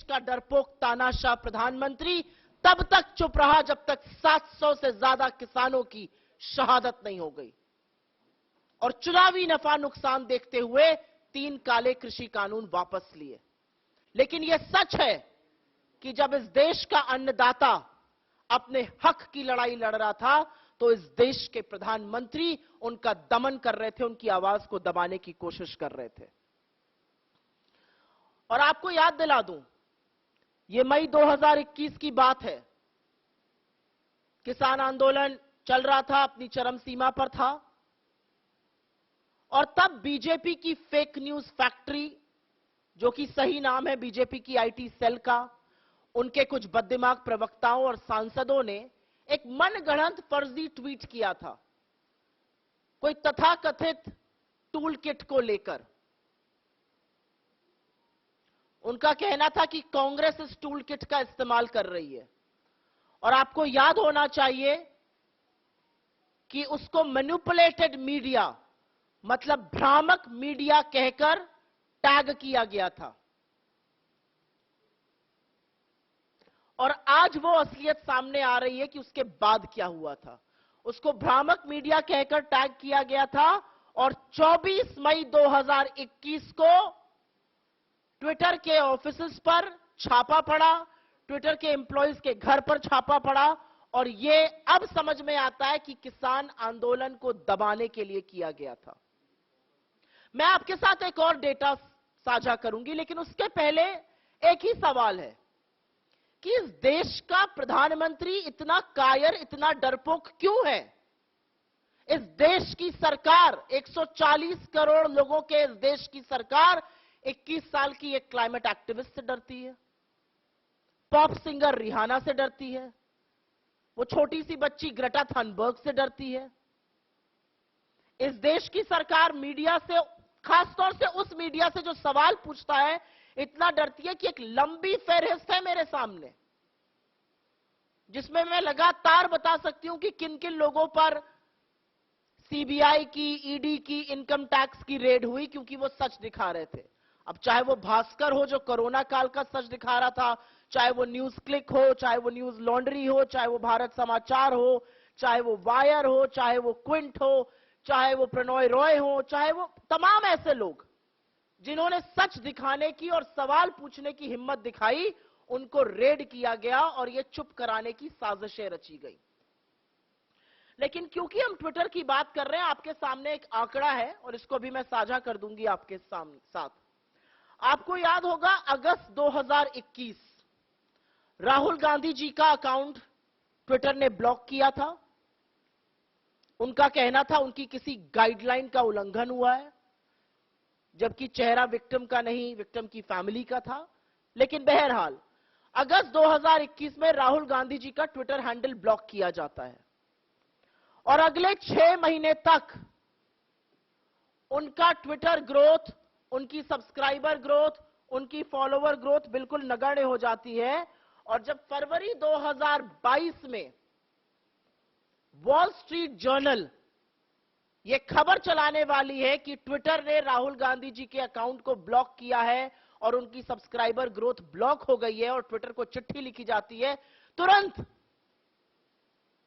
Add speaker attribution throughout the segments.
Speaker 1: का डरपोक तानाशाह प्रधानमंत्री तब तक चुप रहा जब तक 700 से ज्यादा किसानों की शहादत नहीं हो गई, और चुनावी नफा नुकसान देखते हुए 3 काले कृषि कानून वापस लिए। लेकिन यह सच है कि जब इस देश का अन्नदाता अपने हक की लड़ाई लड़ रहा था तो इस देश के प्रधानमंत्री उनका दमन कर रहे थे, उनकी आवाज को दबाने की कोशिश कर रहे थे। और आपको याद दिला दूं, यह मई 2021 की बात है। किसान आंदोलन चल रहा था, अपनी चरम सीमा पर था, और तब बीजेपी की फेक न्यूज फैक्ट्री, जो कि सही नाम है बीजेपी की आईटी सेल का, उनके कुछ बददिमाग प्रवक्ताओं और सांसदों ने एक मनगढ़ंत फर्जी ट्वीट किया था कोई तथाकथित टूल किट को लेकर। उनका कहना था कि कांग्रेस इस टूल किट का इस्तेमाल कर रही है, और आपको याद होना चाहिए कि उसको मैनिपुलेटेड मीडिया, मतलब भ्रामक मीडिया कहकर टैग किया गया था। और आज वो असलियत सामने आ रही है कि उसके बाद क्या हुआ था। उसको भ्रामक मीडिया कहकर टैग किया गया था, और 24 मई 2021 को ट्विटर के ऑफिसेस पर छापा पड़ा, ट्विटर के एम्प्लॉइज के घर पर छापा पड़ा, और ये अब समझ में आता है कि किसान आंदोलन को दबाने के लिए किया गया था। मैं आपके साथ एक और डेटा साझा करूंगी, लेकिन उसके पहले एक ही सवाल है कि इस देश का प्रधानमंत्री इतना कायर, इतना डरपोक क्यों है? इस देश की सरकार, 140 करोड़ लोगों के इस देश की सरकार 21 साल की एक क्लाइमेट एक्टिविस्ट से डरती है, पॉप सिंगर रिहाना से डरती है, वो छोटी सी बच्ची ग्रेटा थनबर्ग से डरती है। इस देश की सरकार मीडिया से, खासतौर से उस मीडिया से जो सवाल पूछता है, इतना डरती है कि एक लंबी फहरिस्त है मेरे सामने, जिसमें मैं लगातार बता सकती हूं कि किन किन लोगों पर सीबीआई की, ईडी की, इनकम टैक्स की रेड हुई, क्योंकि वो सच दिखा रहे थे। अब चाहे वो भास्कर हो जो कोरोना काल का सच दिखा रहा था, चाहे वो न्यूज क्लिक हो, चाहे वो न्यूज लॉन्ड्री हो, चाहे वो भारत समाचार हो, चाहे वो वायर हो, चाहे वो क्विंट हो, चाहे वो प्रणॉय रॉय हो, चाहे वो तमाम ऐसे लोग जिन्होंने सच दिखाने की और सवाल पूछने की हिम्मत दिखाई, उनको रेड किया गया और ये चुप कराने की साजिशें रची गई। लेकिन क्योंकि हम ट्विटर की बात कर रहे हैं, आपके सामने एक आंकड़ा है और इसको भी मैं साझा कर दूंगी आपके साथ। आपको याद होगा अगस्त 2021 राहुल गांधी जी का अकाउंट ट्विटर ने ब्लॉक किया था। उनका कहना था उनकी किसी गाइडलाइन का उल्लंघन हुआ है, जबकि चेहरा विक्टिम का नहीं, विक्टिम की फैमिली का था। लेकिन बहरहाल अगस्त 2021 में राहुल गांधी जी का ट्विटर हैंडल ब्लॉक किया जाता है, और अगले 6 महीने तक उनका ट्विटर ग्रोथ, उनकी सब्सक्राइबर ग्रोथ, उनकी फॉलोवर ग्रोथ बिल्कुल नगण्य हो जाती है। और जब फरवरी 2022 में वॉल स्ट्रीट जर्नल यह खबर चलाने वाली है कि ट्विटर ने राहुल गांधी जी के अकाउंट को ब्लॉक किया है और उनकी सब्सक्राइबर ग्रोथ ब्लॉक हो गई है, और ट्विटर को चिट्ठी लिखी जाती है, तुरंत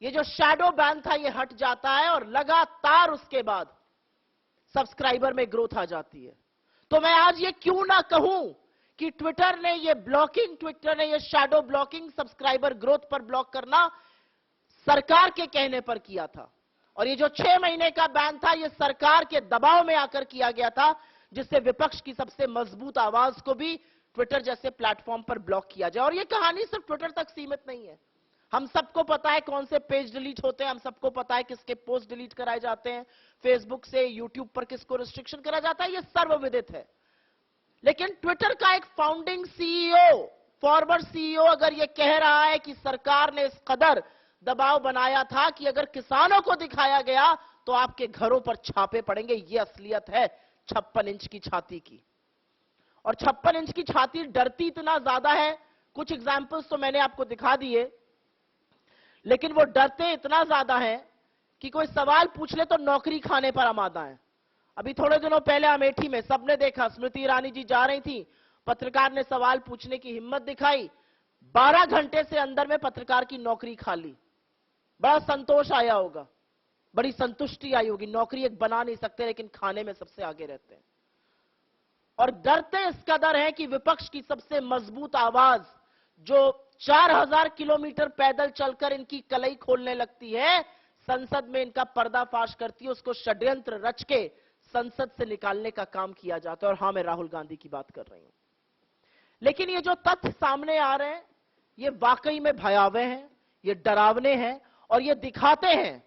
Speaker 1: ये जो शैडो बैन था ये हट जाता है, और लगातार उसके बाद सब्सक्राइबर में ग्रोथ आ जाती है। तो मैं आज ये क्यों ना कहूं कि ट्विटर ने ये ब्लॉकिंग, ट्विटर ने ये शैडो ब्लॉकिंग, सब्सक्राइबर ग्रोथ पर ब्लॉक करना सरकार के कहने पर किया था, और ये जो 6 महीने का बैन था ये सरकार के दबाव में आकर किया गया था, जिससे विपक्ष की सबसे मजबूत आवाज को भी ट्विटर जैसे प्लेटफॉर्म पर ब्लॉक किया जाए। और ये कहानी सिर्फ ट्विटर तक सीमित नहीं है। हम सबको पता है कौन से पेज डिलीट होते हैं, हम सबको पता है किसके पोस्ट डिलीट कराए जाते हैं, फेसबुक से, यूट्यूब पर किसको रिस्ट्रिक्शन करा जाता है, ये सर्वविदित है। लेकिन ट्विटर का एक फाउंडिंग सीईओ, फॉरवर्ड सीईओ अगर ये कह रहा है कि सरकार ने इस कदर दबाव बनाया था कि अगर किसानों को दिखाया गया तो आपके घरों पर छापे पड़ेंगे, ये असलियत है 56 इंच की छाती की। और 56 इंच की छाती डरती इतना ज्यादा है, कुछ एग्जाम्पल्स तो मैंने आपको दिखा दिए, लेकिन वो डरते इतना ज्यादा है कि कोई सवाल पूछ ले तो नौकरी खाने पर आमादा है। अभी थोड़े दिनों पहले अमेठी में सबने देखा, स्मृति ईरानी जी जा रही थी, पत्रकार ने सवाल पूछने की हिम्मत दिखाई, 12 घंटे से अंदर में पत्रकार की नौकरी खाली। बड़ा संतोष आया होगा, बड़ी संतुष्टि आई होगी। नौकरी एक बना नहीं सकते, लेकिन खाने में सबसे आगे रहते हैं। और डरते इस कदर हैं कि विपक्ष की सबसे मजबूत आवाज, जो 4000 किलोमीटर पैदल चलकर इनकी कलई खोलने लगती है, संसद में इनका पर्दाफाश करती है, उसको षड्यंत्र रच के संसद से निकालने का काम किया जाता है। और हां, मैं राहुल गांधी की बात कर रही हूं। लेकिन ये जो तथ्य सामने आ रहे हैं, ये वाकई में भयावह हैं, ये डरावने हैं, और ये दिखाते हैं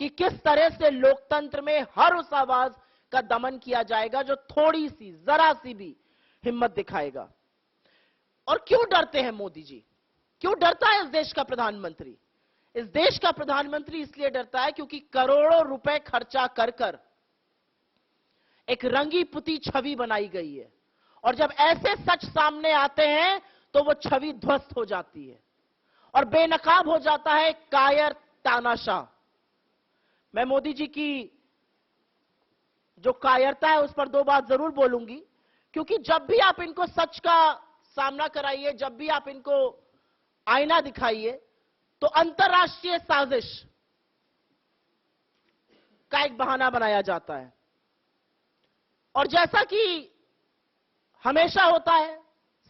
Speaker 1: कि किस तरह से लोकतंत्र में हर उस आवाज का दमन किया जाएगा जो थोड़ी सी, जरा सी भी हिम्मत दिखाएगा। और क्यों डरते हैं मोदी जी? क्यों डरता है इस देश का प्रधानमंत्री? इस देश का प्रधानमंत्री इसलिए डरता है क्योंकि करोड़ों रुपए खर्चा कर कर एक रंगी पुती छवि बनाई गई है, और जब ऐसे सच सामने आते हैं तो वो छवि ध्वस्त हो जाती है और बेनकाब हो जाता है कायर तानाशाह। मैं मोदी जी की जो कायरता है उस पर दो बात जरूर बोलूंगी, क्योंकि जब भी आप इनको सच का सामना कराइए, जब भी आप इनको आईना दिखाइए, तो अंतर्राष्ट्रीय साजिश का एक बहाना बनाया जाता है। और जैसा कि हमेशा होता है,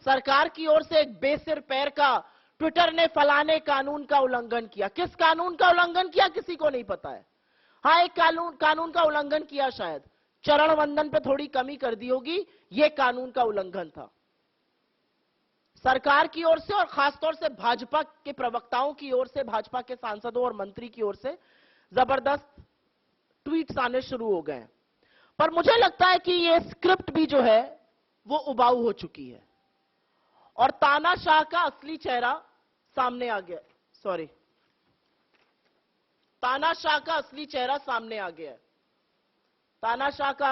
Speaker 1: सरकार की ओर से एक बेसिर पैर का ट्विटर ने फलाने कानून का उल्लंघन किया। किस कानून का उल्लंघन किया किसी को नहीं पता है। हां, एक कानून का उल्लंघन किया, शायद चरण वंदन पे थोड़ी कमी कर दी होगी, यह कानून का उल्लंघन था। सरकार की ओर से और खासतौर से भाजपा के प्रवक्ताओं की ओर से, भाजपा के सांसदों और मंत्री की ओर से जबरदस्त ट्वीट्स आने शुरू हो गए। पर मुझे लगता है कि यह स्क्रिप्ट भी जो है वो उबाऊ हो चुकी है और तानाशाह का असली चेहरा सामने आ गया। सॉरी, तानाशाह का असली चेहरा सामने आ गया है। तानाशाह का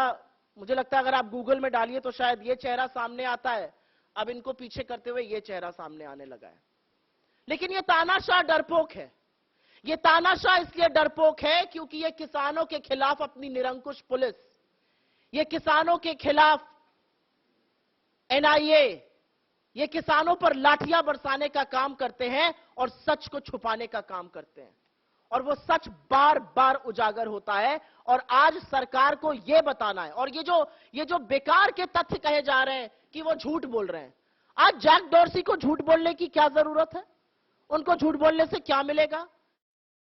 Speaker 1: मुझे लगता है अगर आप गूगल में डालिए तो शायद ये चेहरा सामने आता है। अब इनको पीछे करते हुए ये चेहरा सामने आने लगा है। लेकिन ये तानाशाह डरपोक है। ये तानाशाह इसलिए डरपोक है क्योंकि ये किसानों के खिलाफ अपनी निरंकुश पुलिस, ये किसानों के खिलाफ एनआईए, ये किसानों पर लाठियां बरसाने का काम करते हैं और सच को छुपाने का काम करते हैं। और वो सच बार बार उजागर होता है और आज सरकार को यह बताना है। और ये जो बेकार के तथ्य कहे जा रहे हैं कि वो झूठ बोल रहे हैं, आज जैक डॉर्सी को झूठ बोलने की क्या जरूरत है? उनको झूठ बोलने से क्या मिलेगा?